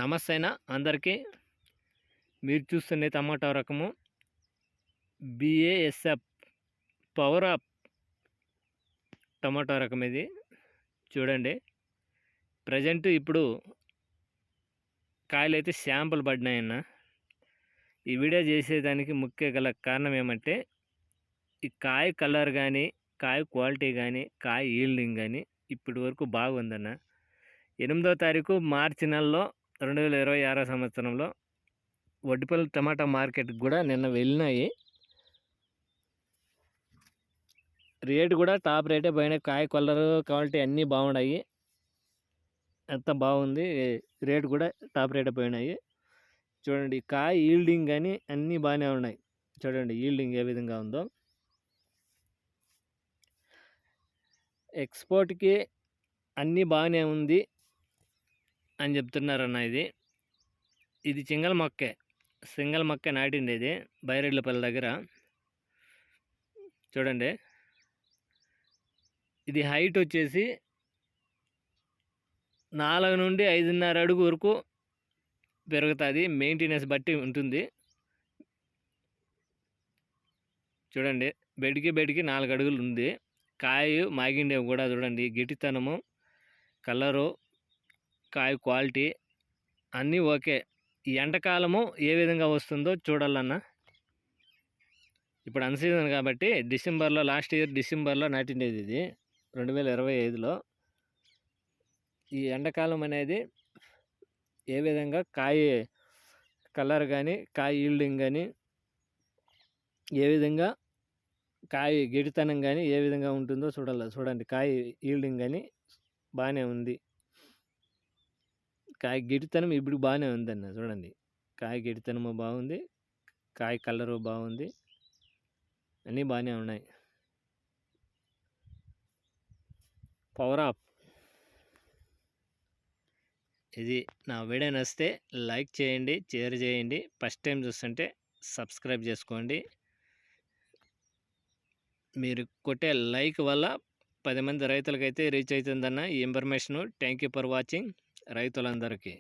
నమస్తే అందరికీ. మీరు చూస్తున్న టమాటో రకము BASF పవర్ అప్ టమాటో రకం. ఇది చూడండి, ప్రజెంట్ ఇప్పుడు కాయలు అయితే శాంపుల్ పడినాయన్న. ఈ వీడియో చేసేదానికి ముఖ్య గల కారణం ఏమంటే, ఈ కాయ కలర్ కానీ, కాయ క్వాలిటీ కానీ, కాయ ఈల్డింగ్ కానీ ఇప్పటి వరకు బాగుందన్న. 8వ తారీఖు మార్చి నెలలో 2026 సంవత్సరంలో వడ్డిపల్లి టమాటా మార్కెట్కి కూడా నిన్న వెళ్ళినాయి. రేటు కూడా టాప్ రేటే పోయినాయి. కాయ కలర్ క్వాలిటీ అన్నీ బాగున్నాయి, ఎంత బాగుంది. రేటు కూడా టాప్ రేటే పోయినాయి. చూడండి, కాయ ఈల్డింగ్ కానీ అన్నీ బాగానే ఉన్నాయి. చూడండి ఈల్డింగ్ ఏ విధంగా ఉందో. ఎక్స్పోర్ట్కి అన్నీ బాగానే ఉంది అని చెప్తున్నారన్న. ఇది సింగల్ మొక్కే నాటింది. ఇది బైరెడ్లపల్లి దగ్గర. చూడండి, ఇది హైట్ వచ్చేసి 4 నుండి 5.5 అడుగు వరకు పెరుగుతుంది. మెయింటెనెన్స్ బట్టి ఉంటుంది. చూడండి, బెడికి 4 అడుగులు ఉంది. కాయ మాగిండేవి కూడా చూడండి. గిటితనము, కలరు, కాయ క్వాలిటీ అన్నీ ఓకే. ఈ ఎండాకాలము ఏ విధంగా వస్తుందో చూడాలన్నా. ఇప్పుడు అన్సీజన్ కాబట్టి డిసెంబర్లో, లాస్ట్ ఇయర్ డిసెంబర్లో నాటిండేది ఇది 2025లో. ఈ ఎండాకాలం అనేది ఏ విధంగా కాయ కలర్ కానీ, కాయ ఈల్డింగ్ కానీ, ఏ విధంగా కాయ గిడితనం కానీ ఏ విధంగా ఉంటుందో చూడాలి. చూడండి, కాయ ఈల్డింగ్ కానీ బాగానే ఉంది. కాయ గిడితనం ఇప్పుడు బాగానే ఉందన్న. చూడండి, కాయ గిడితనము బాగుంది, కాయ కలరు బాగుంది, అన్నీ బాగానే ఉన్నాయి. Power up. ఇది నా వీడియో నచ్చితే లైక్ చేయండి, షేర్ చేయండి. ఫస్ట్ టైం చూస్తుంటే సబ్స్క్రైబ్ చేసుకోండి. మీరు కొట్టే లైక్ వల్ల 10 మంది రైతులకైతే రీచ్ అవుతుందన్న ఈ information. Thank you for watching రైతులందరికీ.